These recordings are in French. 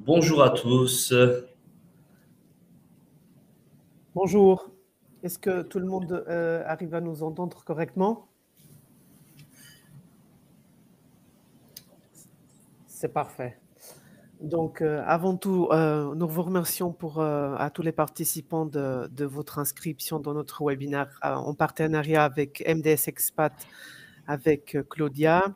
Bonjour à tous. Bonjour. Est-ce que tout le monde arrive à nous entendre correctement? C'est parfait. Donc, avant tout, nous vous remercions à tous les participants de votre inscription dans notre webinaire en partenariat avec MDS Expat, avec Claudia.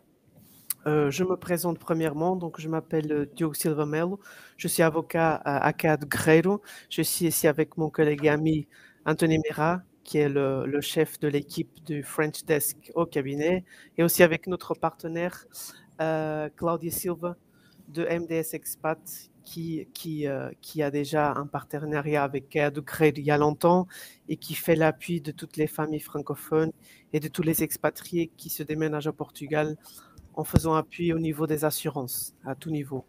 Je me présente premièrement, donc je m'appelle Diogo Silva Melo, je suis avocat à CAD Guerreiro. Je suis ici avec mon collègue et ami Anthony Mera, qui est le chef de l'équipe du French Desk au cabinet, et aussi avec notre partenaire Claudia Silva de MDS Expat, qui a déjà un partenariat avec CAD Guerreiro il y a longtemps et qui fait l'appui de toutes les familles francophones et de tous les expatriés qui se déménagent au Portugal en faisant appui au niveau des assurances, à tout niveau.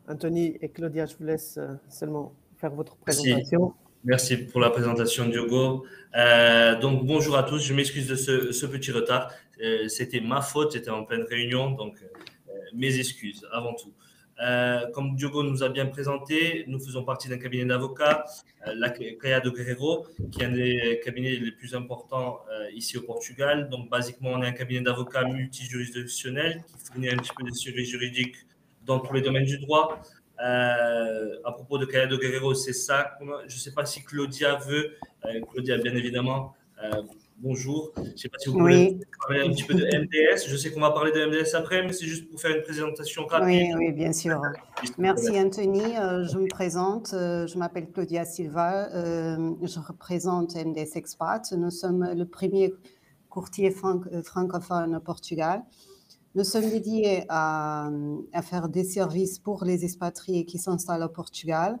Anthony et Claudia, je vous laisse seulement faire votre présentation. Merci pour la présentation, Diogo. Donc, bonjour à tous. Je m'excuse de ce petit retard. C'était ma faute, j'étais en pleine réunion, donc mes excuses avant tout. Comme Diogo nous a bien présenté, nous faisons partie d'un cabinet d'avocats, la Caiado Guerreiro, qui est un des cabinets les plus importants ici au Portugal. Donc, basiquement, on est un cabinet d'avocats multijuridictionnel qui fournit un petit peu de services juridiques dans tous les domaines du droit. À propos de Caiado Guerreiro, c'est ça. Je ne sais pas si Claudia veut. Claudia, bien évidemment. Bonjour. Je ne sais pas si vous pouvez parler un petit peu de MDS. Je sais qu'on va parler de MDS après, mais c'est juste pour faire une présentation rapide. Oui, bien sûr. Merci Anthony. Je me présente. Je m'appelle Claudia Silva. Je représente MDS Expat. Nous sommes le premier courtier francophone au Portugal. Nous sommes dédiés à faire des services pour les expatriés qui s'installent au Portugal,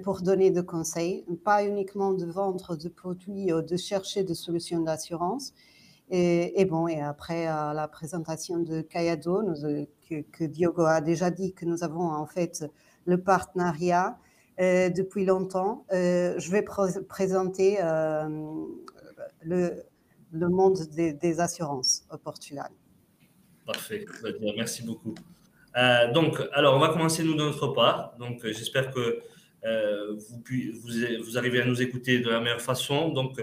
pour donner des conseils, pas uniquement de vendre de produits ou de chercher des solutions d'assurance. Et après la présentation de Caiado, que Diogo a déjà dit que nous avons en fait le partenariat depuis longtemps, je vais présenter le monde des assurances au Portugal. Parfait, merci beaucoup. Donc, alors, on va commencer nous de notre part. Donc, j'espère que vous arrivez à nous écouter de la meilleure façon. Donc,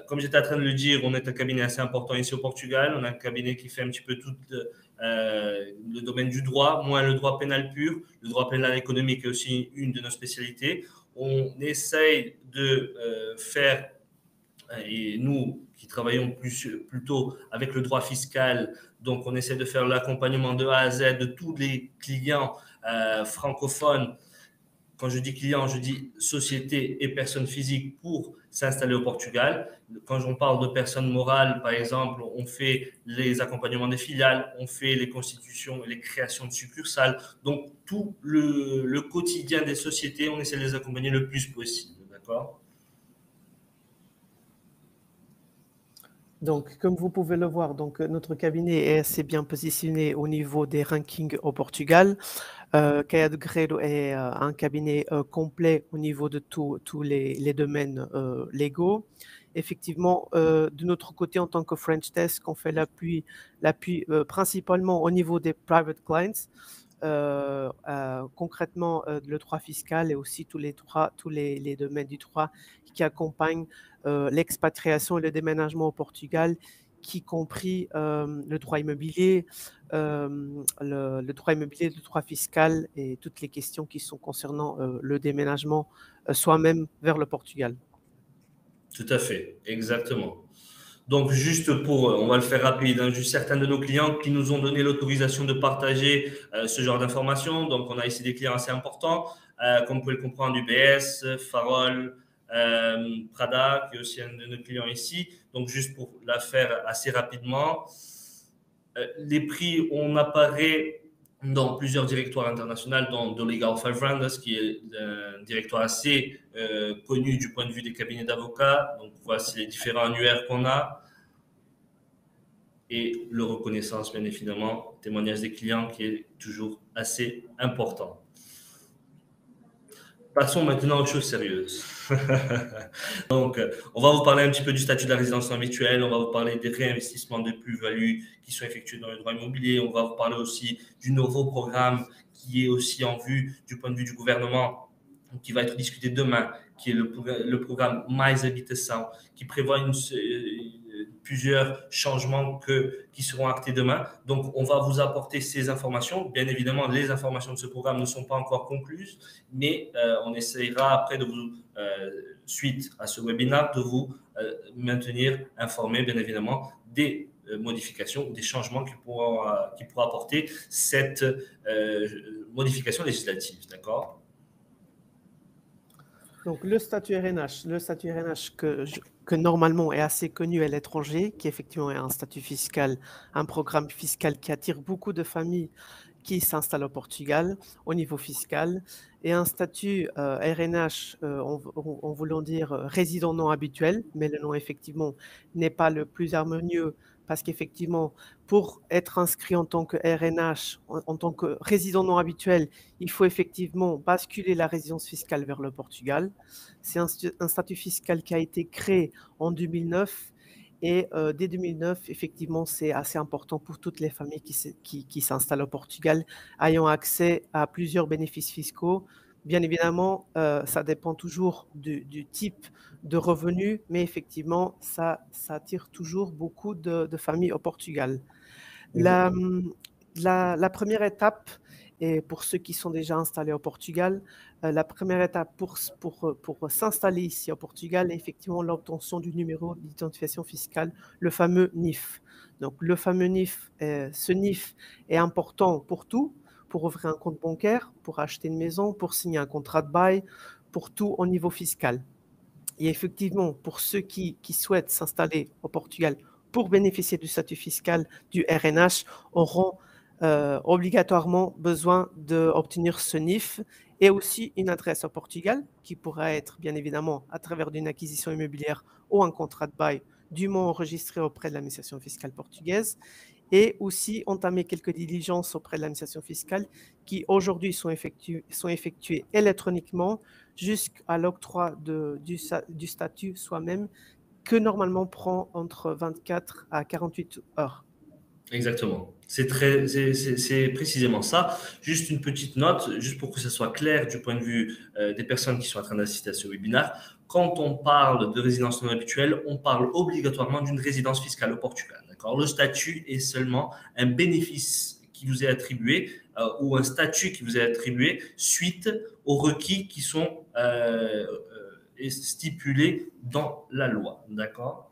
comme j'étais en train de le dire, on est un cabinet assez important ici au Portugal. On a un cabinet qui fait un petit peu tout le domaine du droit, moins le droit pénal pur. Le droit pénal économique est aussi une de nos spécialités. On essaye de faire, et nous qui travaillons plutôt avec le droit fiscal, donc on essaie de faire l'accompagnement de A à Z de tous les clients francophones. Quand je dis clients, je dis sociétés et personnes physiques pour s'installer au Portugal. Quand on parle de personnes morales, par exemple, on fait les accompagnements des filiales, on fait les constitutions et les créations de succursales. Donc, tout le quotidien des sociétés, on essaie de les accompagner le plus possible. D'accord ? Donc, comme vous pouvez le voir, donc, notre cabinet est assez bien positionné au niveau des rankings au Portugal. Caiado Guerreiro est un cabinet complet au niveau de tous les domaines légaux. Effectivement, de notre côté, en tant que French Desk, on fait l'appui principalement au niveau des private clients. Concrètement le droit fiscal et aussi tous les domaines du droit qui accompagnent l'expatriation et le déménagement au Portugal, y compris le droit immobilier, le droit fiscal et toutes les questions qui sont concernant le déménagement soi-même vers le Portugal. Tout à fait, exactement. Donc, juste on va le faire rapide, hein, juste certains de nos clients qui nous ont donné l'autorisation de partager ce genre d'informations. Donc, on a ici des clients assez importants, comme vous pouvez le comprendre, UBS, Farol, Prada, qui est aussi un de nos clients ici. Donc, juste pour la faire assez rapidement, les prix, on apparaît dans plusieurs directoires internationaux, dont The Legal 500, qui est un directoire assez connu du point de vue des cabinets d'avocats. Donc, voici les différents annuaires qu'on a. Et le reconnaissance, bien évidemment, témoignage des clients qui est toujours assez important. Passons maintenant aux choses sérieuses. Donc, on va vous parler un petit peu du statut de la résidence non habituelle, on va vous parler des réinvestissements de plus-value qui sont effectués dans le droit immobilier, on va vous parler aussi du nouveau programme qui est aussi en vue du point de vue du gouvernement, qui va être discuté demain, qui est le programme Mais Habitação, qui prévoit plusieurs changements qui seront actés demain. Donc, on va vous apporter ces informations. Bien évidemment, les informations de ce programme ne sont pas encore concluses, mais on essaiera après de vous, suite à ce webinaire, de vous maintenir informé, bien évidemment, des modifications, des changements qui pourront apporter cette modification législative. D'accord ? Donc, le statut RNH que normalement est assez connu à l'étranger, qui effectivement est un statut fiscal, un programme fiscal qui attire beaucoup de familles qui s'installent au Portugal au niveau fiscal, et un statut RNH, en voulant dire résident non habituel, mais le nom effectivement n'est pas le plus harmonieux, parce qu'effectivement, pour être inscrit en tant que RNH, en tant que résident non habituel, il faut effectivement basculer la résidence fiscale vers le Portugal. C'est un statut fiscal qui a été créé en 2009, et dès 2009, effectivement, c'est assez important pour toutes les familles qui s'installent au Portugal, ayant accès à plusieurs bénéfices fiscaux. Bien évidemment, ça dépend toujours du type de revenus, mais effectivement, ça attire toujours beaucoup de familles au Portugal. La première étape, et pour ceux qui sont déjà installés au Portugal, la première étape pour s'installer ici au Portugal est effectivement l'obtention du numéro d'identification fiscale, le fameux NIF. Donc, le fameux NIF, ce NIF est important pour tout, pour ouvrir un compte bancaire, pour acheter une maison, pour signer un contrat de bail, pour tout au niveau fiscal. Et effectivement, pour ceux qui souhaitent s'installer au Portugal pour bénéficier du statut fiscal du RNH, auront obligatoirement besoin d'obtenir ce NIF et aussi une adresse au Portugal qui pourra être bien évidemment à travers d'une acquisition immobilière ou un contrat de bail dûment enregistré auprès de l'administration fiscale portugaise, et aussi entamer quelques diligences auprès de l'administration fiscale qui aujourd'hui sont effectuées électroniquement jusqu'à l'octroi du statut soi-même, que normalement prend entre 24 à 48 heures. Exactement. C'est précisément ça. Juste une petite note, juste pour que ça soit clair du point de vue des personnes qui sont en train d'assister à ce webinaire. Quand on parle de résidence non habituelle, on parle obligatoirement d'une résidence fiscale au Portugal. D'accord ? Le statut est seulement un bénéfice qui vous est attribué ou un statut qui vous est attribué suite aux requis qui sont stipulés dans la loi. D'accord ?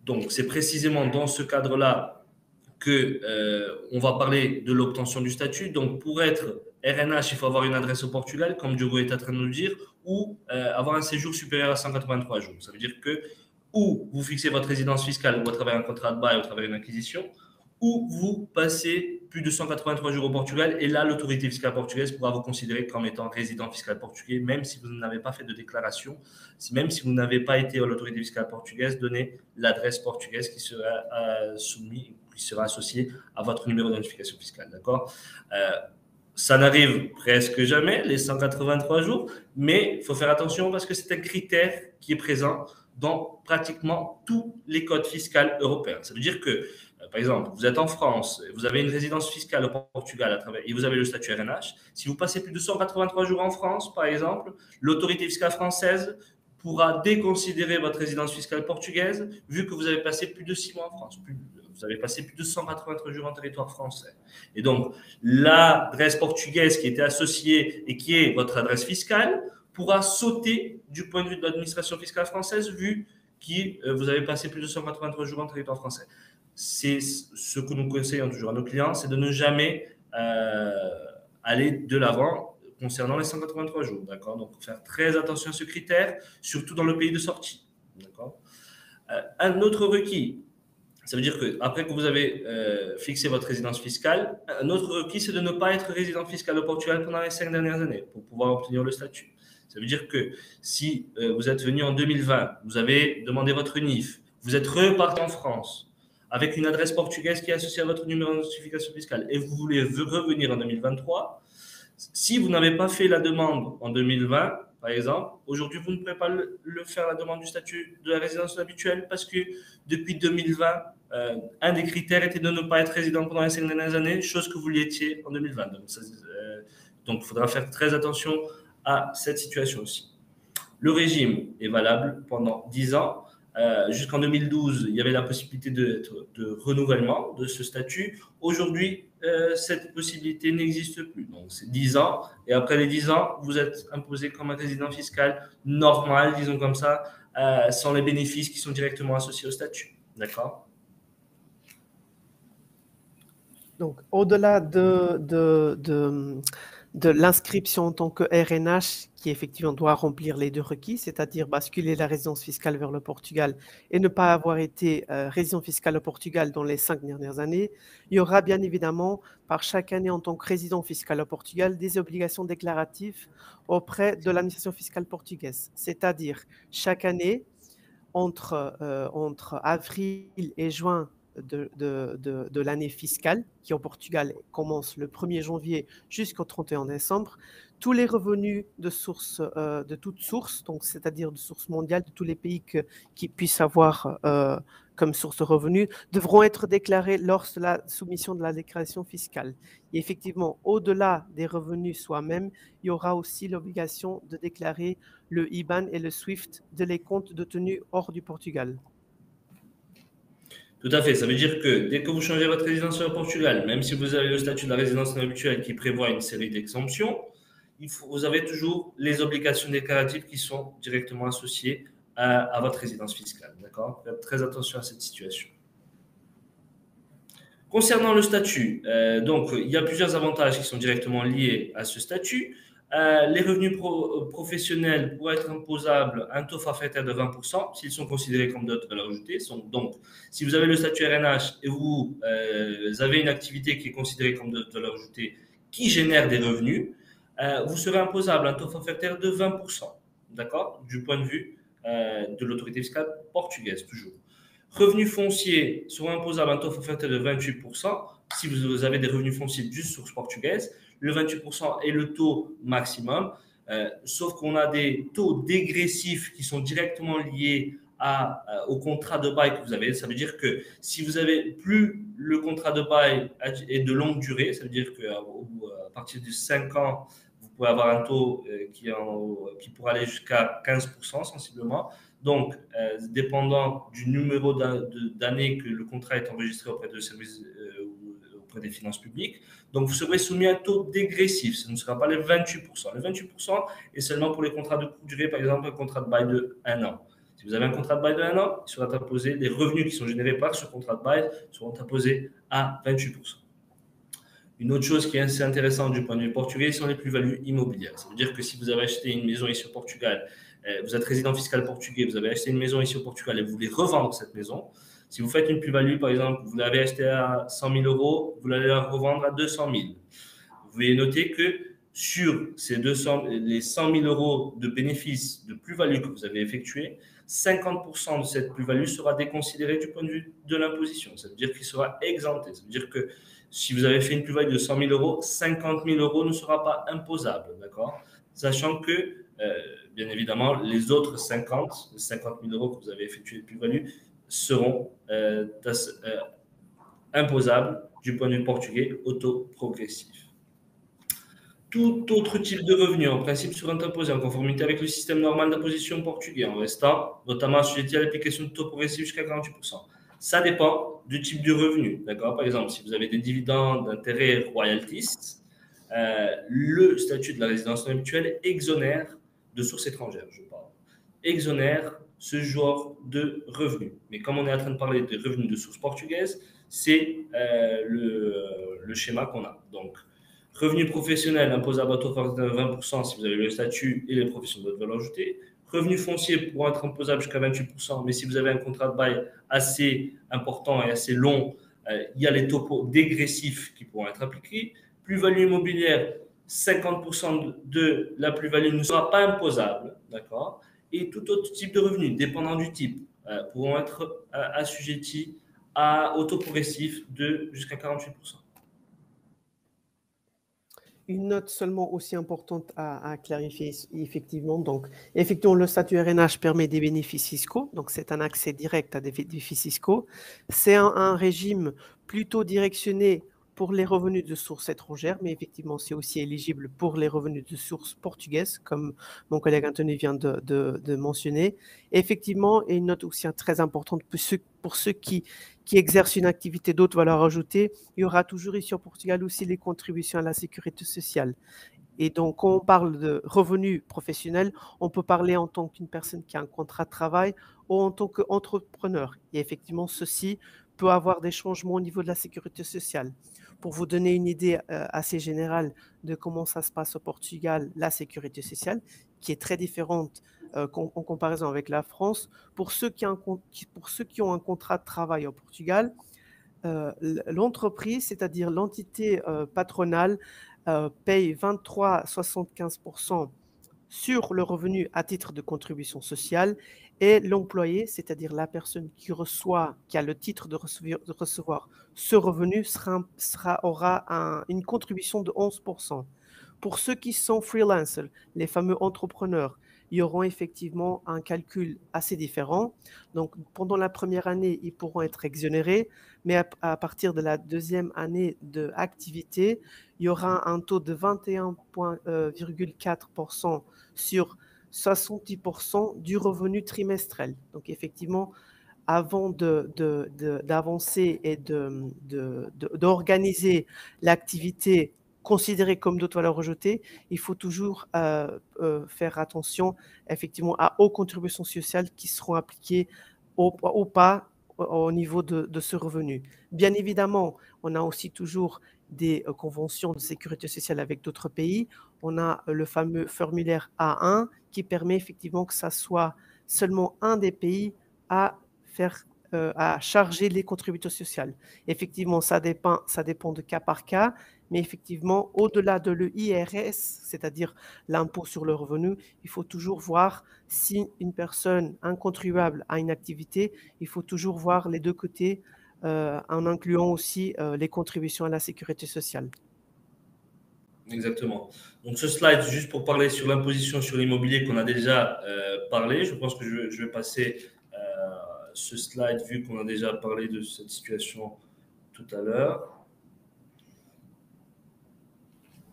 Donc, c'est précisément dans ce cadre-là qu'on va parler de l'obtention du statut. Donc, pour être RNH, il faut avoir une adresse au Portugal, comme Diogo est en train de nous le dire, ou avoir un séjour supérieur à 183 jours. Ça veut dire que ou vous fixez votre résidence fiscale ou à travers un contrat de bail ou à travers une acquisition, ou vous passez plus de 183 jours au Portugal, et là, l'autorité fiscale portugaise pourra vous considérer comme étant résident fiscal portugais, même si vous n'avez pas fait de déclaration, même si vous n'avez pas été à l'autorité fiscale portugaise, donnez l'adresse portugaise qui sera associée à votre numéro d'identification fiscale. D'accord ? Ça n'arrive presque jamais, les 183 jours, mais il faut faire attention parce que c'est un critère qui est présent dans pratiquement tous les codes fiscaux européens. Ça veut dire que, par exemple, vous êtes en France, vous avez une résidence fiscale au Portugal et vous avez le statut RNH. Si vous passez plus de 183 jours en France, par exemple, l'autorité fiscale française pourra déconsidérer votre résidence fiscale portugaise vu que vous avez passé plus de 6 mois en France. Vous avez passé plus de 183 jours en territoire français. Et donc, l'adresse portugaise qui était associée et qui est votre adresse fiscale pourra sauter du point de vue de l'administration fiscale française vu que vous avez passé plus de 183 jours en territoire français. C'est ce que nous conseillons toujours à nos clients, c'est de ne jamais aller de l'avant concernant les 183 jours. D'accord ? Donc, faire très attention à ce critère, surtout dans le pays de sortie. D'accord ? Un autre requis, ça veut dire qu'après que vous avez fixé votre résidence fiscale, un autre requis, c'est de ne pas être résident fiscal au Portugal pendant les 5 dernières années pour pouvoir obtenir le statut. Ça veut dire que si vous êtes venu en 2020, vous avez demandé votre NIF, vous êtes reparti en France avec une adresse portugaise qui est associée à votre numéro d'identification fiscale et vous voulez revenir en 2023, Si vous n'avez pas fait la demande en 2020, par exemple, aujourd'hui, vous ne pouvez pas faire la demande du statut de la résidence habituelle parce que depuis 2020, un des critères était de ne pas être résident pendant les 5 dernières années, chose que vous l'étiez en 2020. Donc, il faudra faire très attention à cette situation aussi. Le régime est valable pendant 10 ans. Jusqu'en 2012, il y avait la possibilité de renouvellement de ce statut. Aujourd'hui, cette possibilité n'existe plus. Donc, c'est 10 ans. Et après les 10 ans, vous êtes imposé comme un résident fiscal normal, disons comme ça, sans les bénéfices qui sont directement associés au statut. D'accord ? Donc, au-delà de l'inscription en tant que RNH, qui effectivement doit remplir les 2 requis, c'est-à-dire basculer la résidence fiscale vers le Portugal et ne pas avoir été résident fiscal au Portugal dans les 5 dernières années, il y aura bien évidemment, par chaque année en tant que résident fiscal au Portugal, des obligations déclaratives auprès de l'administration fiscale portugaise. C'est-à-dire, chaque année, entre avril et juin de l'année fiscale, qui au Portugal commence le 1er janvier jusqu'au 31 décembre, tous les revenus de toute source, donc c'est-à-dire de source mondiale, de tous les pays qui puissent avoir comme source de revenus, devront être déclarés lors de la soumission de la déclaration fiscale. Et effectivement, au-delà des revenus soi-même, il y aura aussi l'obligation de déclarer le IBAN et le SWIFT de les comptes détenus hors du Portugal. Tout à fait. Ça veut dire que dès que vous changez votre résidence au Portugal, même si vous avez le statut de la résidence habituelle qui prévoit une série d'exemptions, vous avez toujours les obligations déclaratives qui sont directement associées à votre résidence fiscale. D'accord ? Faites très attention à cette situation. Concernant le statut, donc il y a plusieurs avantages qui sont directement liés à ce statut. Les revenus professionnels pourraient être imposables à un taux forfaitaire de 20% s'ils sont considérés comme d'autres valeurs ajoutées. Donc, si vous avez le statut RNH et vous avez une activité qui est considérée comme d'autres valeurs ajoutées qui génère des revenus, vous serez imposable à un taux forfaitaire de 20%, d'accord, du point de vue de l'autorité fiscale portugaise, toujours. Revenus fonciers seront imposables à un taux forfaitaire de 28% si vous avez des revenus fonciers d'une source portugaise. Le 28% est le taux maximum, sauf qu'on a des taux dégressifs qui sont directement liés au contrat de bail que vous avez. Ça veut dire que si vous avez plus le contrat de bail est de longue durée, ça veut dire qu'à partir de 5 ans, vous pouvez avoir un taux qui pourra aller jusqu'à 15% sensiblement. Donc, dépendant du numéro d'année que le contrat est enregistré auprès de services auprès des finances publiques. Donc, vous serez soumis à un taux dégressif. Ce ne sera pas les 28%. Les 28% est seulement pour les contrats de courte durée, par exemple, un contrat de bail de 1 an. Si vous avez un contrat de bail de 1 an, il sera imposé, les revenus qui sont générés par ce contrat de bail seront imposés à 28%. Une autre chose qui est assez intéressante du point de vue portugais sont les plus-values immobilières. Ça veut dire que si vous avez acheté une maison ici au Portugal, vous êtes résident fiscal portugais, vous avez acheté une maison ici au Portugal et vous voulez revendre cette maison, si vous faites une plus-value, par exemple, vous l'avez achetée à 100 000 euros, vous allez la revendre à 200 000. Vous pouvez noter que sur les 100 000 euros de bénéfices de plus-value que vous avez effectués, 50% de cette plus-value sera déconsidérée du point de vue de l'imposition. Ça veut dire qu'il sera exempté. Ça veut dire que si vous avez fait une plus-value de 100 000 euros, 50 000 euros ne sera pas imposable, d'accord ? Sachant que, bien évidemment, les autres 50 000 euros que vous avez effectué de plus-value seront imposables du point de vue portugais au taux progressif. Tout autre type de revenu, en principe, sera imposé en conformité avec le système normal d'imposition portugais, en restant notamment assujetti à l'application de taux progressif jusqu'à 48%. Ça dépend du type de revenu. D'accord ? Par exemple, si vous avez des dividendes, d'intérêts, royalties, le statut de la résidence non habituelle exonère de sources étrangères, je parle. Exonère ce genre de revenus. Mais comme on est en train de parler de revenus de source portugaise, c'est le schéma qu'on a. Donc, revenus professionnels imposables à taux forfaitaire de 20% si vous avez le statut et les professions de haute valeur ajoutée. Revenus fonciers pourront être imposables jusqu'à 28%, mais si vous avez un contrat de bail assez important et assez long, il y a les taux dégressifs qui pourront être appliqués. Plus-value immobilière, 50% de la plus-value ne sera pas imposable, d'accord ? Et tout autre type de revenus, dépendant du type, pourront être assujettis au taux progressif de jusqu'à 48%. une note seulement aussi importante à clarifier, effectivement. Donc, effectivement, le statut RNH permet des bénéfices fiscaux. Donc, c'est un accès direct à des bénéfices fiscaux. C'est un régime plutôt directionné pour les revenus de source étrangère, mais effectivement, c'est aussi éligible pour les revenus de source portugaise, comme mon collègue Anthony vient de mentionner. Et effectivement, et une note aussi très importante pour ceux qui exercent une activité d'autre valeur ajoutée, il y aura toujours ici au Portugal aussi les contributions à la sécurité sociale. Et donc, quand on parle de revenus professionnels, on peut parler en tant qu'une personne qui a un contrat de travail ou en tant qu'entrepreneur. Et effectivement, ceci peut avoir des changements au niveau de la sécurité sociale. Pour vous donner une idée assez générale de comment ça se passe au Portugal, la sécurité sociale, qui est très différente en comparaison avec la France, pour ceux qui ont un contrat de travail au Portugal, l'entreprise, c'est-à-dire l'entité patronale, paye 23,75% sur le revenu à titre de contribution sociale et l'employé, c'est-à-dire la personne qui a le titre de recevoir ce revenu, aura une contribution de 11%. Pour ceux qui sont freelancers, les fameux entrepreneurs, ils auront effectivement un calcul assez différent. Donc, pendant la première année, ils pourront être exonérés, mais à partir de la deuxième année d'activité, il y aura un taux de 21,4% sur 70% du revenu trimestriel. Donc, effectivement, avant d'avancer et d'organiser l'activité considérée comme d'autres valeurs rejetées, il faut toujours faire attention effectivement aux contributions sociales qui seront appliquées ou pas au niveau de ce revenu. Bien évidemment, on a aussi toujours des conventions de sécurité sociale avec d'autres pays. On a le fameux formulaire A1 qui permet effectivement que ça soit seulement un des pays à charger les contributions sociales. Effectivement, ça dépend de cas par cas, mais effectivement, au-delà de l'IRS, c'est-à-dire l'impôt sur le revenu, il faut toujours voir si une personne, un contribuable, a une activité, il faut toujours voir les deux côtés en incluant aussi les contributions à la sécurité sociale. Exactement. Donc, ce slide, juste pour parler sur l'imposition sur l'immobilier qu'on a déjà parlé, je pense que je vais passer ce slide vu qu'on a déjà parlé de cette situation tout à l'heure.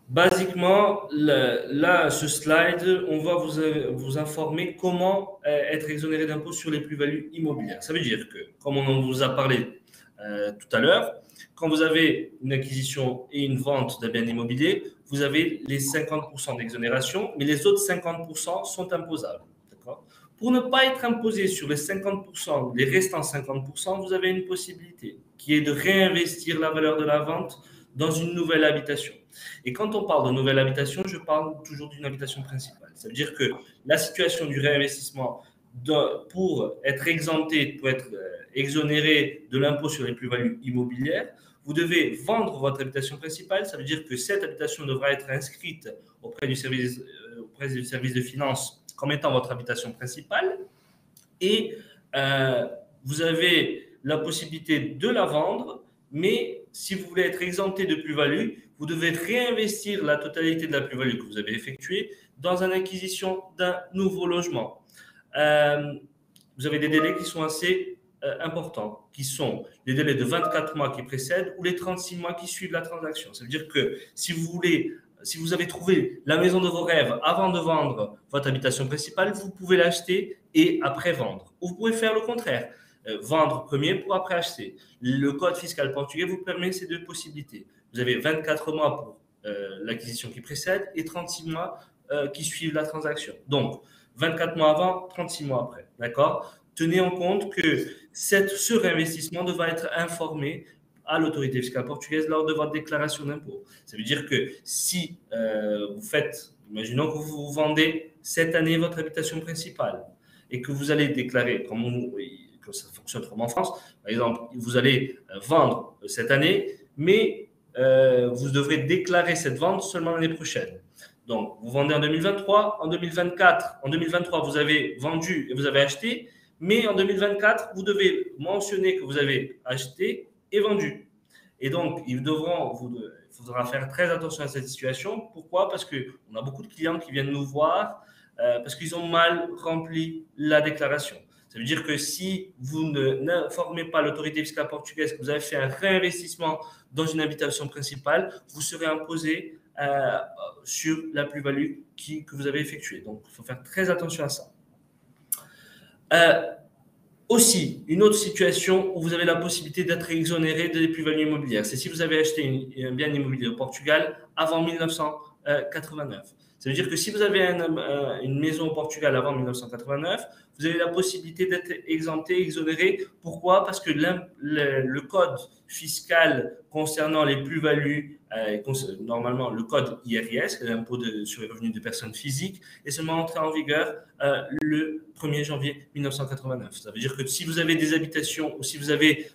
Basiquement, là, ce slide, on va vous informer comment être exonéré d'impôt sur les plus-values immobilières. Ça veut dire que, comme on vous a parlé tout à l'heure, quand vous avez une acquisition et une vente d'un bien immobilier, vous avez les 50% d'exonération, mais les autres 50% sont imposables. Pour ne pas être imposé sur les 50%, les restants 50%, vous avez une possibilité qui est de réinvestir la valeur de la vente dans une nouvelle habitation. Et quand on parle de nouvelle habitation, je parle toujours d'une habitation principale. Ça veut dire que la situation du réinvestissement pour être exempté, pour être exonéré de l'impôt sur les plus-values immobilières, vous devez vendre votre habitation principale. Ça veut dire que cette habitation devra être inscrite auprès du service de finances comme étant votre habitation principale. Et vous avez la possibilité de la vendre, mais si vous voulez être exempté de plus-value, vous devez réinvestir la totalité de la plus-value que vous avez effectuée dans une acquisition d'un nouveau logement. Vous avez des délais qui sont assez importants, qui sont les délais de 24 mois qui précèdent ou les 36 mois qui suivent la transaction. Ça veut dire que si vous avez trouvé la maison de vos rêves avant de vendre votre habitation principale, vous pouvez l'acheter et après vendre. Ou vous pouvez faire le contraire, vendre premier pour après acheter. Le code fiscal portugais vous permet ces deux possibilités. Vous avez 24 mois pour l'acquisition qui précède et 36 mois qui suivent la transaction. Donc, 24 mois avant, 36 mois après. D'accord ? Tenez en compte que ce réinvestissement devra être informé à l'autorité fiscale portugaise lors de votre déclaration d'impôt. Ça veut dire que si imaginons que vous vendez cette année votre habitation principale et que vous allez déclarer, comme ça fonctionne comme en France, par exemple, vous allez vendre cette année, mais vous devrez déclarer cette vente seulement l'année prochaine. Donc, vous vendez en 2023, en 2024, en 2023, vous avez vendu et vous avez acheté, mais en 2024, vous devez mentionner que vous avez acheté et vendu. Et donc, il faudra faire très attention à cette situation. Pourquoi? Parce qu'on a beaucoup de clients qui viennent nous voir parce qu'ils ont mal rempli la déclaration. Ça veut dire que si vous n'informez pas l'autorité fiscale portugaise que vous avez fait un réinvestissement dans une habitation principale, vous serez imposé sur la plus-value que vous avez effectuée. Donc, il faut faire très attention à ça. Aussi, une autre situation où vous avez la possibilité d'être exonéré des plus-values immobilières, c'est si vous avez acheté un bien immobilier au Portugal avant 1989. Ça veut dire que si vous avez une maison au Portugal avant 1989, vous avez la possibilité d'être exempté, exonéré. Pourquoi? Parce que le code fiscal concernant les plus-values, normalement le code IRIS, l'impôt sur les revenus des personnes physiques, est seulement entré en vigueur le 1er janvier 1989. Ça veut dire que si vous avez des habitations ou si vous avez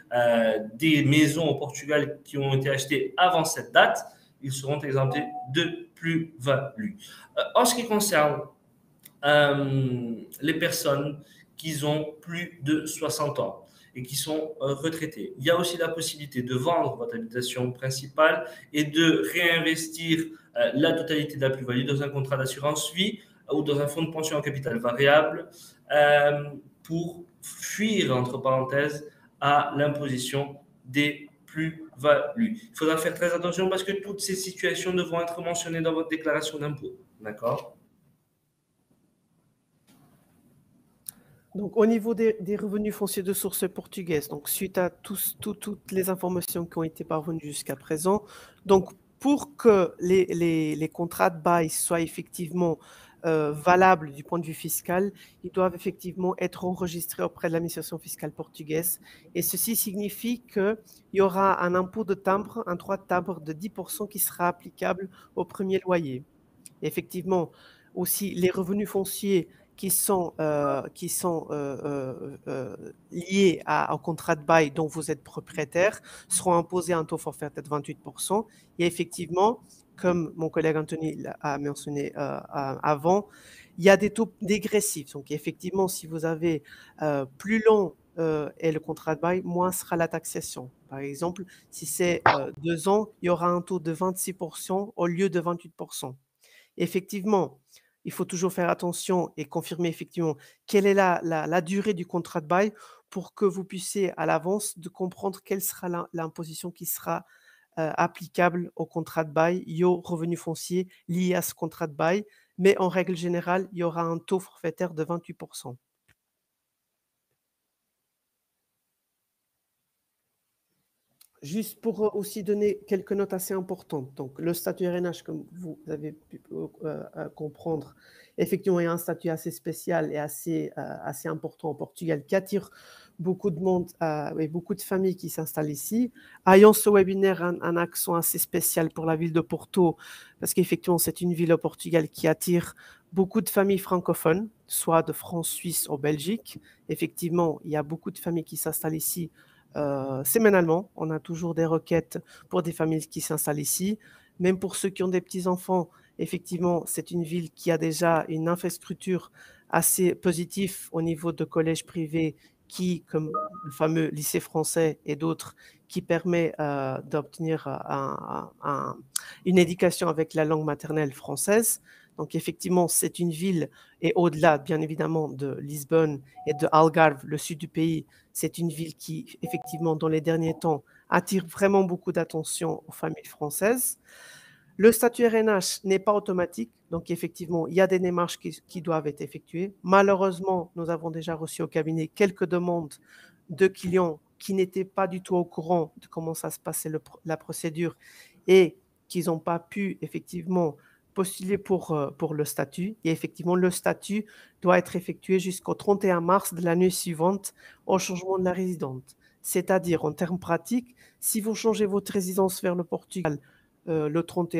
des maisons au Portugal qui ont été achetées avant cette date, ils seront exemptés de plus-value. En ce qui concerne les personnes qui ont plus de 60 ans et qui sont retraités, il y a aussi la possibilité de vendre votre habitation principale et de réinvestir la totalité de la plus-value dans un contrat d'assurance vie ou dans un fonds de pension en capital variable pour fuir, entre parenthèses, à l'imposition des plus-value. Il faudra faire très attention parce que toutes ces situations devront être mentionnées dans votre déclaration d'impôt. D'accord? Donc, au niveau des revenus fonciers de source portugaise, donc suite à toutes les informations qui ont été parvenues jusqu'à présent, donc pour que les contrats de bail soient effectivement valables du point de vue fiscal, ils doivent effectivement être enregistrés auprès de l'administration fiscale portugaise. Et ceci signifie qu'il y aura un impôt de timbre, un droit de timbre de 10% qui sera applicable au premier loyer. Et effectivement, aussi les revenus fonciers qui sont liés au contrat de bail dont vous êtes propriétaire seront imposés à un taux forfaitaire de 28%. Et effectivement, comme mon collègue Anthony a mentionné avant, il y a des taux dégressifs. Donc, effectivement, si vous avez plus long est le contrat de bail, moins sera la taxation. Par exemple, si c'est 2 ans, il y aura un taux de 26% au lieu de 28%. Effectivement, il faut toujours faire attention et confirmer effectivement quelle est la durée du contrat de bail pour que vous puissiez à l'avance de comprendre quelle sera l'imposition qui sera applicable au contrat de bail et aux revenus fonciers liés à ce contrat de bail. Mais en règle générale, il y aura un taux forfaitaire de 28%. Juste pour aussi donner quelques notes assez importantes. Donc, le statut RNH, comme vous avez pu comprendre, effectivement, est un statut assez spécial et assez important au Portugal qui attire beaucoup de monde et beaucoup de familles qui s'installent ici. Ayant ce webinaire un accent assez spécial pour la ville de Porto, parce qu'effectivement, c'est une ville au Portugal qui attire beaucoup de familles francophones, soit de France, Suisse ou Belgique. Effectivement, il y a beaucoup de familles qui s'installent ici sémenalement. On a toujours des requêtes pour des familles qui s'installent ici. Même pour ceux qui ont des petits-enfants, effectivement, c'est une ville qui a déjà une infrastructure assez positive au niveau de collèges privés qui, comme le fameux lycée français et d'autres, qui permet d'obtenir une éducation avec la langue maternelle française. Donc, effectivement, c'est une ville, et au-delà, bien évidemment, de Lisbonne et de Algarve, le sud du pays, c'est une ville qui, effectivement, dans les derniers temps, attire vraiment beaucoup d'attention aux familles françaises. Le statut RNH n'est pas automatique, donc effectivement, il y a des démarches qui doivent être effectuées. Malheureusement, nous avons déjà reçu au cabinet quelques demandes de clients qui n'étaient pas du tout au courant de comment ça se passait la procédure et qui n'ont pas pu effectivement postuler pour le statut. Et effectivement, le statut doit être effectué jusqu'au 31 mars de l'année suivante au changement de la résidence. C'est-à-dire, en termes pratiques, si vous changez votre résidence vers le Portugal le 30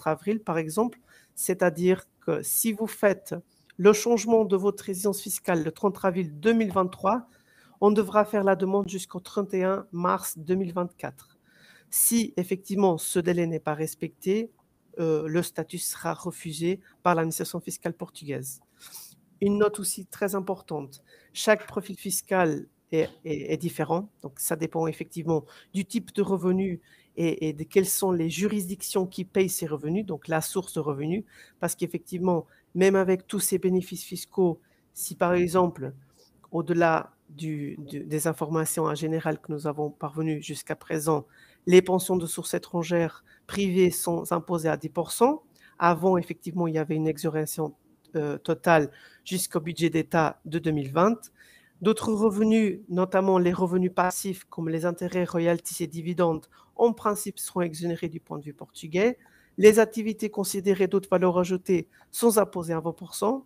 avril, par exemple, c'est-à-dire que si vous faites le changement de votre résidence fiscale le 30 avril 2023, on devra faire la demande jusqu'au 31 mars 2024. Si effectivement ce délai n'est pas respecté, le statut sera refusé par l'administration fiscale portugaise. Une note aussi très importante, chaque profil fiscal est différent, donc ça dépend effectivement du type de revenu et de quelles sont les juridictions qui payent ces revenus, donc la source de revenus, parce qu'effectivement, même avec tous ces bénéfices fiscaux, si par exemple, au-delà des informations en général que nous avons parvenues jusqu'à présent, les pensions de source étrangère privées sont imposées à 10%. Avant, effectivement, il y avait une exonération totale jusqu'au budget d'État de 2020. D'autres revenus, notamment les revenus passifs comme les intérêts, royalties et dividendes, en principe seront exonérés du point de vue portugais. Les activités considérées d'autres valeurs ajoutées sont imposées à 20%.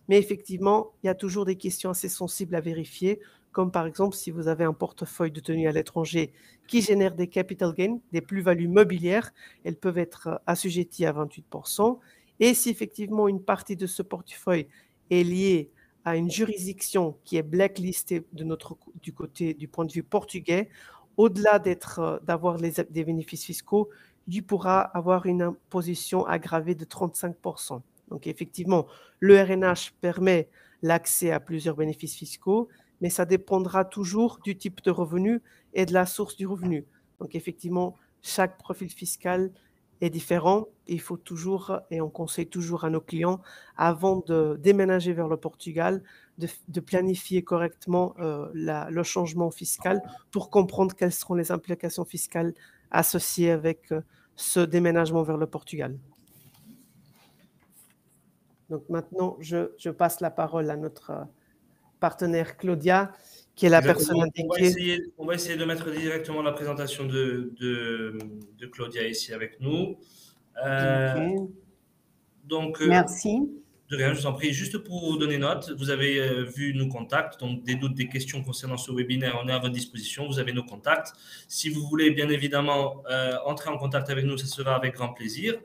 Mais effectivement, il y a toujours des questions assez sensibles à vérifier, comme par exemple si vous avez un portefeuille de tenue à l'étranger qui génère des capital gains, des plus-values mobilières, elles peuvent être assujetties à 28%. Et si effectivement une partie de ce portefeuille est liée à une juridiction qui est blacklistée du côté du point de vue portugais, au-delà d'avoir des bénéfices fiscaux, il pourra avoir une imposition aggravée de 35%. Donc effectivement, le RNH permet l'accès à plusieurs bénéfices fiscaux, mais ça dépendra toujours du type de revenu et de la source du revenu. Donc effectivement, chaque profil fiscal est différent. Il faut toujours, et on conseille toujours à nos clients, avant de déménager vers le Portugal, de planifier correctement le changement fiscal pour comprendre quelles seront les implications fiscales associées avec ce déménagement vers le Portugal. Donc maintenant, je passe la parole à notre partenaire Claudia, qui est la personne indiquée. On va essayer de mettre directement la présentation de Claudia ici avec nous. Donc, merci. De rien, je vous en prie. Juste pour vous donner note, vous avez vu nos contacts. Donc, des doutes, des questions concernant ce webinaire, on est à votre disposition. Vous avez nos contacts. Si vous voulez, bien évidemment, entrer en contact avec nous, ça sera avec grand plaisir.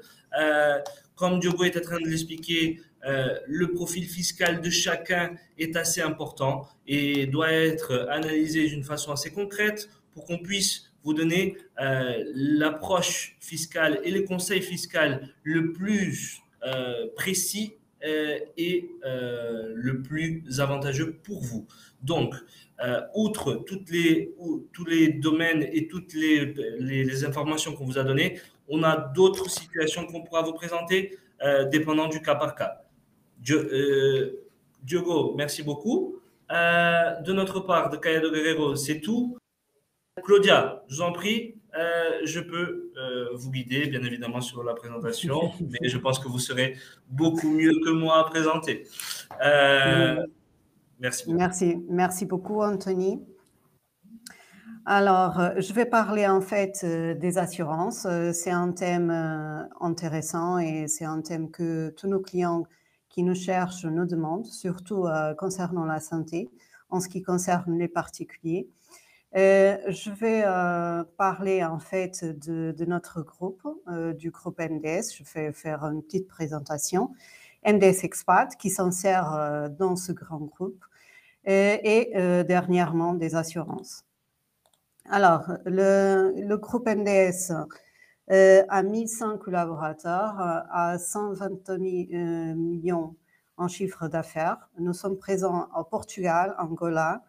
Comme Diogo est en train de l'expliquer, le profil fiscal de chacun est assez important et doit être analysé d'une façon assez concrète pour qu'on puisse vous donner l'approche fiscale et le conseil fiscal le plus précis et le plus avantageux pour vous. Donc, outre tous les domaines et toutes les informations qu'on vous a données, on a d'autres situations qu'on pourra vous présenter dépendant du cas par cas. Diogo, merci beaucoup. De notre part, de Caia de Guerrero, c'est tout. Claudia, je vous en prie, je peux vous guider, bien évidemment, sur la présentation, mais je pense que vous serez beaucoup mieux que moi à présenter. Merci beaucoup. Merci beaucoup, Anthony. Alors, je vais parler en fait des assurances. C'est un thème intéressant et c'est un thème que tous nos clients qui nous cherchent nous demandent, surtout concernant la santé, en ce qui concerne les particuliers. Je vais parler en fait de notre groupe, du groupe MDS. Je vais faire une petite présentation. MDS Expat qui s'insère dans ce grand groupe et dernièrement des assurances. Alors, le groupe MDS a 1500 collaborateurs, a 120 millions en chiffre d'affaires. Nous sommes présents au Portugal, Angola.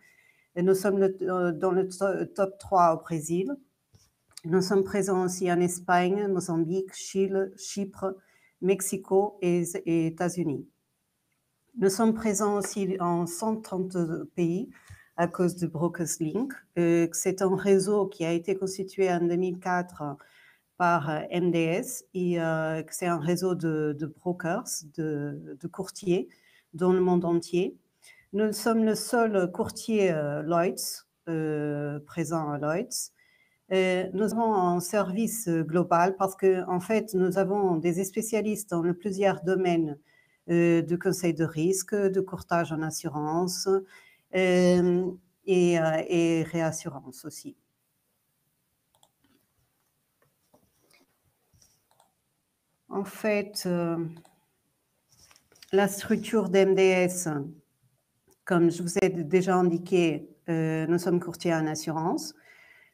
Et nous sommes dans le top 3 au Brésil. Nous sommes présents aussi en Espagne, Mozambique, Chili, Chypre, Mexico et États-Unis. Nous sommes présents aussi en 130 pays à cause de Brokers Link. C'est un réseau qui a été constitué en 2004 par MDS et c'est un réseau de brokers, de courtiers dans le monde entier. Nous sommes le seul courtier Lloyds, présent à Lloyds. Nous avons un service global parce qu'en fait, nous avons des spécialistes dans plusieurs domaines de conseil de risque, de courtage en assurance et réassurance aussi. En fait, la structure d'MDS, comme je vous ai déjà indiqué, nous sommes courtiers en assurance.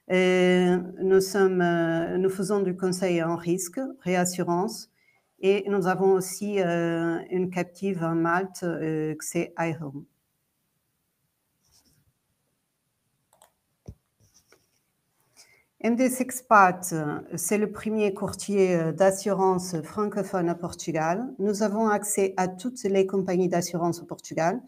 Nous faisons du conseil en risque, réassurance, et nous avons aussi une captive en Malte, c'est iHome. MDS Expat, c'est le premier courtier d'assurance francophone au Portugal. Nous avons accès à toutes les compagnies d'assurance au Portugal.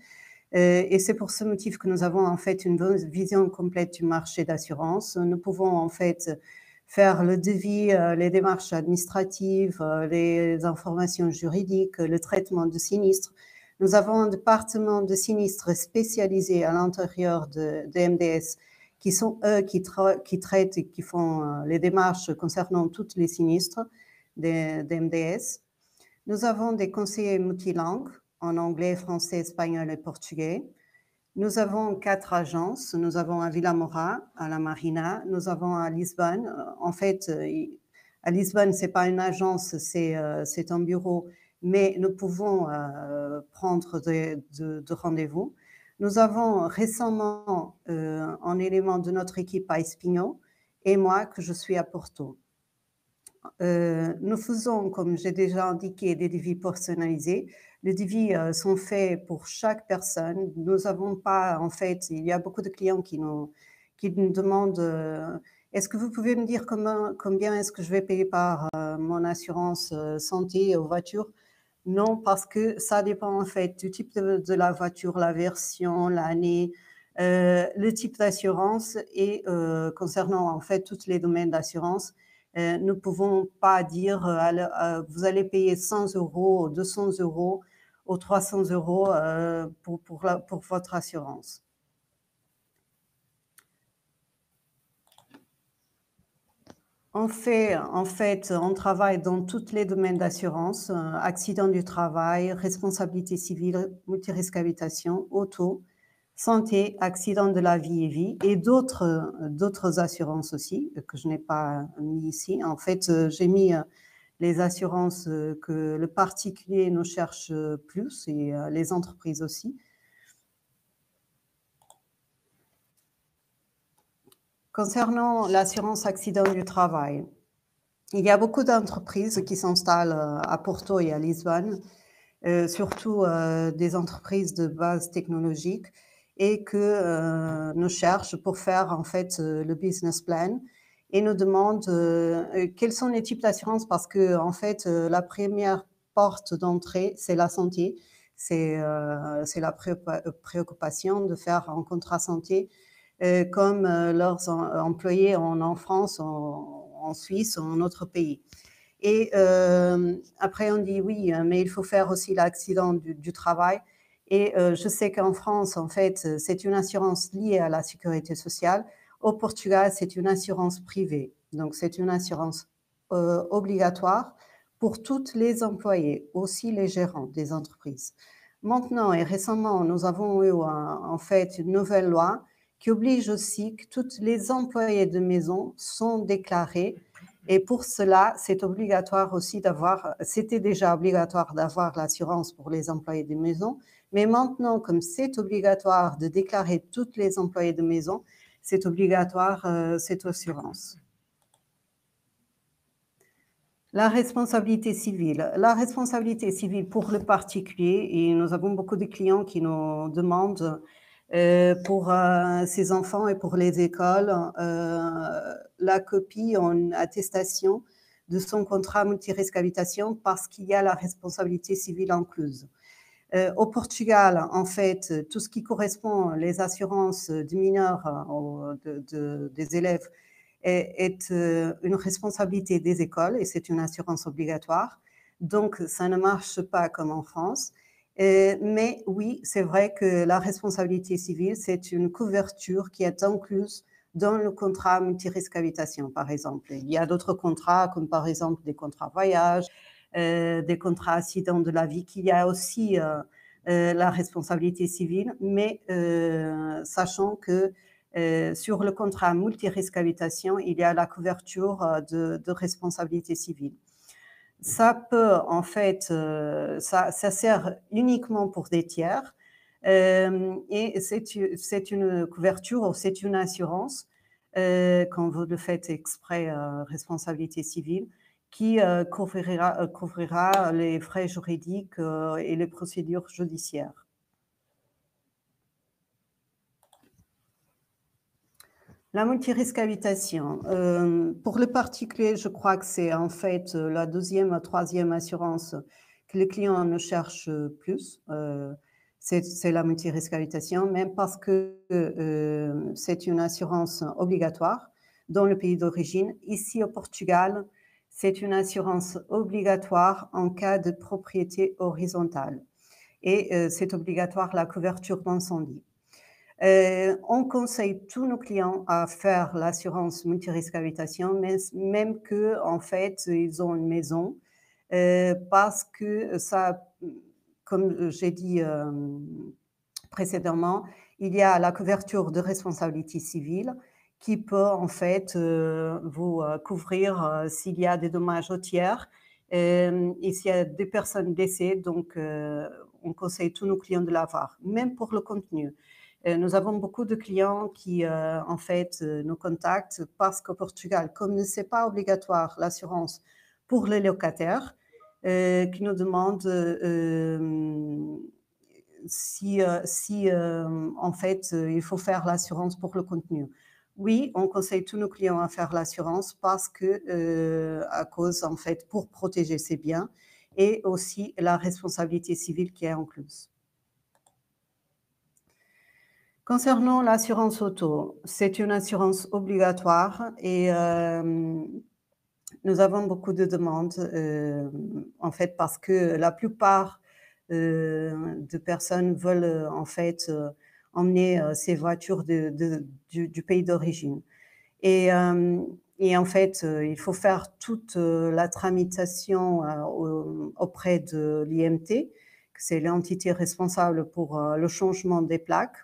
Et c'est pour ce motif que nous avons en fait une vision complète du marché d'assurance. Nous pouvons en fait faire le devis, les démarches administratives, les informations juridiques, le traitement de sinistres. Nous avons un département de sinistres spécialisé à l'intérieur de MDS qui sont eux qui traitent et qui font les démarches concernant tous les sinistres d'MDS. Nous avons des conseillers multilingues en anglais, français, espagnol et portugais. Nous avons 4 agences. Nous avons à Vilamora, à la Marina. Nous avons à Lisbonne. En fait, à Lisbonne, ce n'est pas une agence, c'est un bureau, mais nous pouvons prendre de rendez-vous. Nous avons récemment un élément de notre équipe à Espinho et moi que je suis à Porto. Nous faisons, comme j'ai déjà indiqué, des devis personnalisés. Les devis sont faits pour chaque personne. Nous n'avons pas, en fait, il y a beaucoup de clients qui nous demandent est-ce que vous pouvez me dire combien est-ce que je vais payer par mon assurance santé aux voitures? Non, parce que ça dépend en fait du type de la voiture, la version, l'année, le type d'assurance et concernant en fait tous les domaines d'assurance, nous ne pouvons pas dire vous allez payer 100 euros, 200 euros ou 300 euros pour votre assurance. On fait, en fait, on travaille dans tous les domaines d'assurance, accident du travail, responsabilité civile, multirisque habitation, auto, santé, accident de la vie et d'autres assurances aussi, que je n'ai pas mis ici. En fait, j'ai mis les assurances que le particulier nous cherche plus et les entreprises aussi. Concernant l'assurance accident du travail, il y a beaucoup d'entreprises qui s'installent à Porto et à Lisbonne, surtout des entreprises de base technologique et que nous cherchent pour faire en fait le business plan et nous demandent quels sont les types d'assurance parce que en fait la première porte d'entrée c'est la santé, c'est la préoccupation de faire un contrat santé comme leurs employés en France, en Suisse ou en autre pays. Et après, on dit oui, mais il faut faire aussi l'accident du travail. Et je sais qu'en France, en fait, c'est une assurance liée à la sécurité sociale. Au Portugal, c'est une assurance privée. Donc, c'est une assurance obligatoire pour tous les employés, aussi les gérants des entreprises. Maintenant et récemment, nous avons eu en fait une nouvelle loi qui oblige aussi que tous les employés de maison sont déclarés. Et pour cela, c'est obligatoire aussi d'avoir, c'était déjà obligatoire d'avoir l'assurance pour les employés de maison, mais maintenant, comme c'est obligatoire de déclarer tous les employés de maison, c'est obligatoire cette assurance. La responsabilité civile. La responsabilité civile pour le particulier, et nous avons beaucoup de clients qui nous demandent pour ses enfants et pour les écoles, la copie en attestation de son contrat multirisque habitation parce qu'il y a la responsabilité civile incluse. Au Portugal, en fait, tout ce qui correspond les assurances du mineur des élèves est une responsabilité des écoles et c'est une assurance obligatoire. Donc, ça ne marche pas comme en France. Mais oui, c'est vrai que la responsabilité civile, c'est une couverture qui est incluse dans le contrat multirisque habitation, par exemple. Il y a d'autres contrats, comme par exemple des contrats voyage, des contrats accidents de la vie, qu'il y a aussi la responsabilité civile, mais sachant que sur le contrat multirisque habitation, il y a la couverture de responsabilité civile. Ça peut, en fait, ça sert uniquement pour des tiers et c'est une couverture ou c'est une assurance, quand vous le faites exprès, responsabilité civile, qui couvrira les frais juridiques et les procédures judiciaires. La multirisque habitation. Pour le particulier, je crois que c'est en fait la deuxième ou troisième assurance que les clients ne cherchent plus. C'est la multirisque habitation, même parce que c'est une assurance obligatoire dans le pays d'origine. Ici au Portugal, c'est une assurance obligatoire en cas de propriété horizontale. Et c'est obligatoire la couverture d'incendie. On conseille tous nos clients à faire l'assurance multirisque habitation, même que en fait ils ont une maison, parce que ça, comme j'ai dit précédemment, il y a la couverture de responsabilité civile qui peut en fait vous couvrir s'il y a des dommages aux tiers et s'il y a des personnes blessées. Donc, on conseille tous nos clients de l'avoir, même pour le contenu. Nous avons beaucoup de clients qui, en fait, nous contactent parce qu'au Portugal, comme ce n'est pas obligatoire l'assurance pour les locataires, qui nous demandent si en fait, il faut faire l'assurance pour le contenu. Oui, on conseille tous nos clients à faire l'assurance parce que, à cause, en fait, pour protéger ses biens et aussi la responsabilité civile qui est incluse. Concernant l'assurance auto, c'est une assurance obligatoire et nous avons beaucoup de demandes, en fait, parce que la plupart de personnes veulent en fait emmener ces voitures du pays d'origine. Et en fait, il faut faire toute la tramitation auprès de l'IMT, c'est l'entité responsable pour le changement des plaques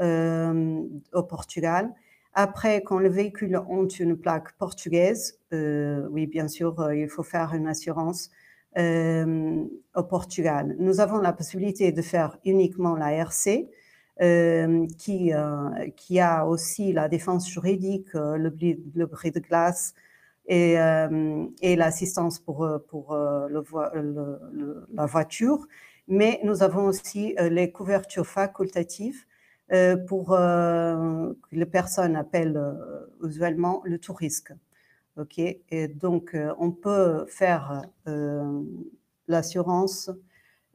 au Portugal. Après, quand le véhicule a une plaque portugaise, oui, bien sûr, il faut faire une assurance au Portugal. Nous avons la possibilité de faire uniquement la RC, qui a aussi la défense juridique, le bris de glace et l'assistance pour la voiture. Mais nous avons aussi les couvertures facultatives pour que les personnes appellent usuellement le tout risque. Okay. Et donc, on peut faire l'assurance.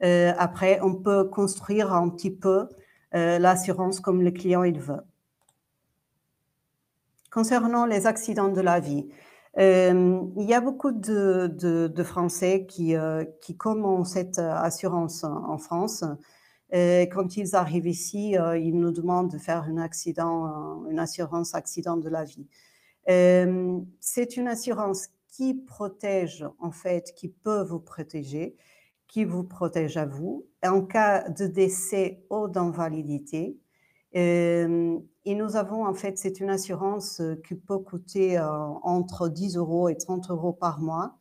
Après, on peut construire un petit peu l'assurance comme le client il veut. Concernant les accidents de la vie, il y a beaucoup de Français qui commencent cette assurance en France. Quand ils arrivent ici, ils nous demandent de faire une assurance accident de la vie. C'est une assurance qui protège, en fait, qui peut vous protéger, qui vous protège à vous en cas de décès ou d'invalidité. Et nous avons, en fait, c'est une assurance qui peut coûter entre 10 € et 30 € par mois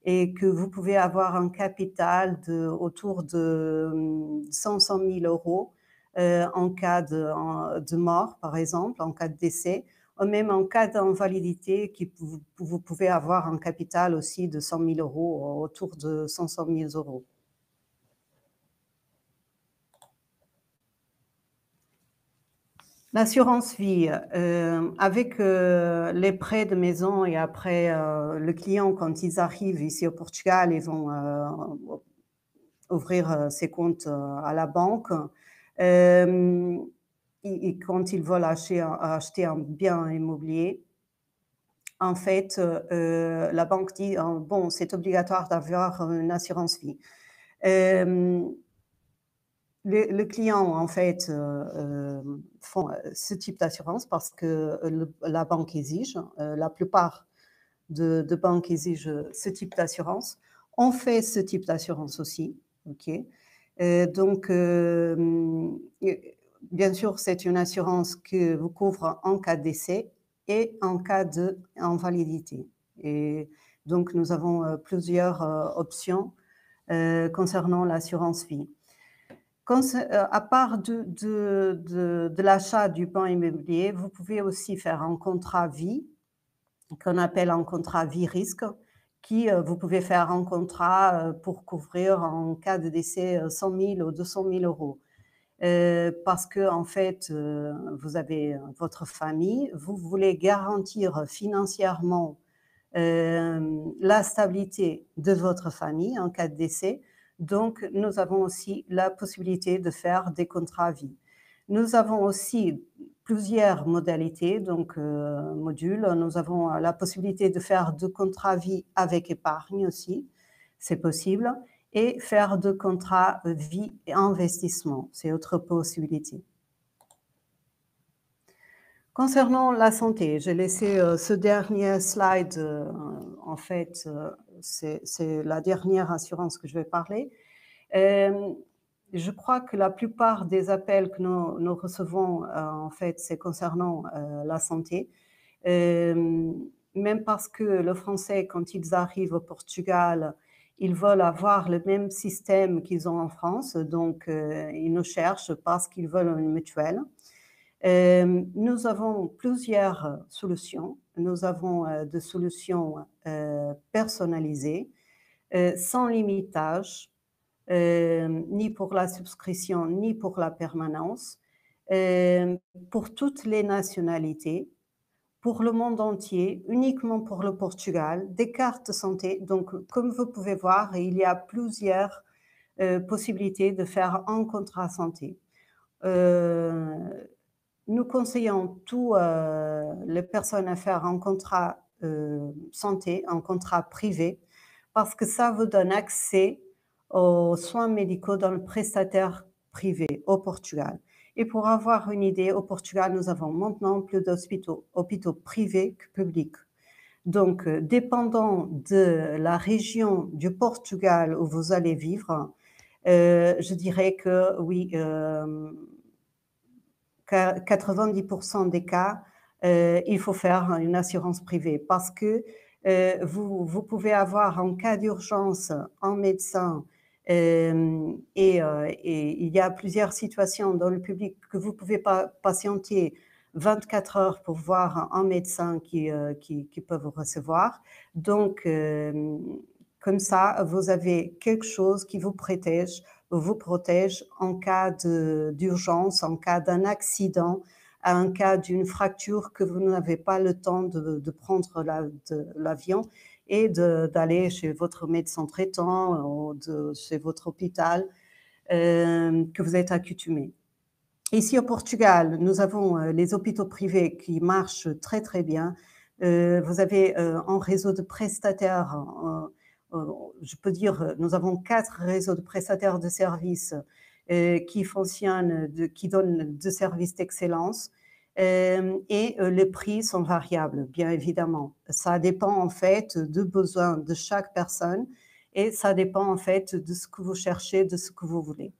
et que vous pouvez avoir un capital autour de 100 000 € en cas de mort, par exemple, en cas de décès, ou même en cas d'invalidité, vous pouvez avoir un capital aussi de 100 000 €, autour de 500 000 €. L'assurance vie, avec les prêts de maison et après le client, quand ils arrivent ici au Portugal, ils vont ouvrir ses comptes à la banque. Et quand ils veulent acheter un bien immobilier, en fait, la banque dit bon, c'est obligatoire d'avoir une assurance vie. Le client, en fait, font ce type d'assurance parce que la banque exige, la plupart de banques exigent ce type d'assurance. On fait ce type d'assurance aussi, ok. Donc, bien sûr, c'est une assurance qui vous couvre en cas de décès et en cas d'invalidité. Et donc, nous avons plusieurs options concernant l'assurance vie. À part de l'achat du bien immobilier, vous pouvez aussi faire un contrat vie, qu'on appelle un contrat vie-risque, qui vous pouvez faire un contrat pour couvrir en cas de décès 100 000 ou 200 000 €. parce que en fait, vous avez votre famille, vous voulez garantir financièrement la stabilité de votre famille en cas de décès. Donc, nous avons aussi la possibilité de faire des contrats à vie. Nous avons aussi plusieurs modalités, donc modules. Nous avons la possibilité de faire de contrats à vie avec épargne aussi, c'est possible, et faire de contrats vie et investissement, c'est autre possibilité. Concernant la santé, j'ai laissé ce dernier slide, en fait, c'est la dernière assurance que je vais parler. Je crois que la plupart des appels que nous recevons, en fait, c'est concernant la santé. Même parce que le français, quand ils arrivent au Portugal, ils veulent avoir le même système qu'ils ont en France, donc ils nous cherchent parce qu'ils veulent une mutuelle. Nous avons plusieurs solutions. Nous avons des solutions personnalisées, sans limitage, ni pour la souscription, ni pour la permanence, pour toutes les nationalités, pour le monde entier, uniquement pour le Portugal, des cartes santé. Donc, comme vous pouvez voir, il y a plusieurs possibilités de faire un contrat santé. Nous conseillons toutes les personnes à faire un contrat santé, un contrat privé, parce que ça vous donne accès aux soins médicaux dans le prestataire privé au Portugal. Et pour avoir une idée, au Portugal, nous avons maintenant plus d'hôpitaux privés que publics. Donc, dépendant de la région du Portugal où vous allez vivre, je dirais que oui, 90% des cas, il faut faire une assurance privée parce que vous pouvez avoir en cas d'urgence un médecin et il y a plusieurs situations dans le public que vous pouvez pas patienter 24 heures pour voir un médecin qui peut vous recevoir. Donc, comme ça, vous avez quelque chose qui vous protège en cas d'urgence, en cas d'un accident, en cas d'une fracture que vous n'avez pas le temps de prendre l'avion et d'aller chez votre médecin traitant ou chez votre hôpital que vous êtes accoutumé. Ici au Portugal, nous avons les hôpitaux privés qui marchent très très bien. Vous avez un réseau de prestataires, je peux dire, nous avons 4 réseaux de prestataires de services qui fonctionnent, qui donnent des services d'excellence. Et les prix sont variables, bien évidemment. Ça dépend en fait des besoins de chaque personne et ça dépend en fait de ce que vous cherchez, de ce que vous voulez.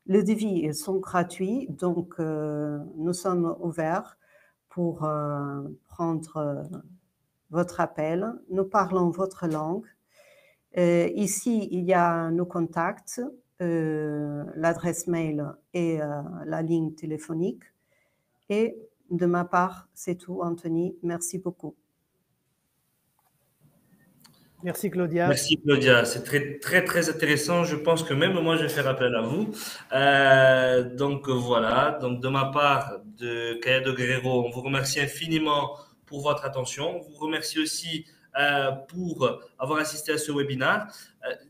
Les devis sont gratuits, donc nous sommes ouverts pour prendre votre appel. Nous parlons votre langue. Ici, il y a nos contacts, l'adresse mail et la ligne téléphonique. Et de ma part, c'est tout, Anthony. Merci beaucoup. Merci, Claudia. Merci, Claudia. C'est très, très, très intéressant. Je pense que même moi, je vais faire appel à vous. Donc, voilà. Donc, de ma part, de Callado Guerrero, on vous remercie infiniment pour votre attention. On vous remercie aussi pour avoir assisté à ce webinaire.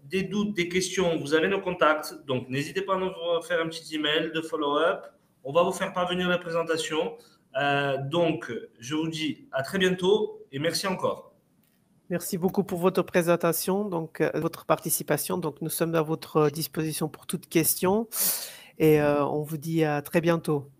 Des doutes, des questions, vous avez nos contacts. Donc, n'hésitez pas à nous faire un petit email de follow-up. On va vous faire parvenir la présentation. Donc, je vous dis à très bientôt et merci encore. Merci beaucoup pour votre présentation, donc votre participation. Donc, nous sommes à votre disposition pour toute question et on vous dit à très bientôt.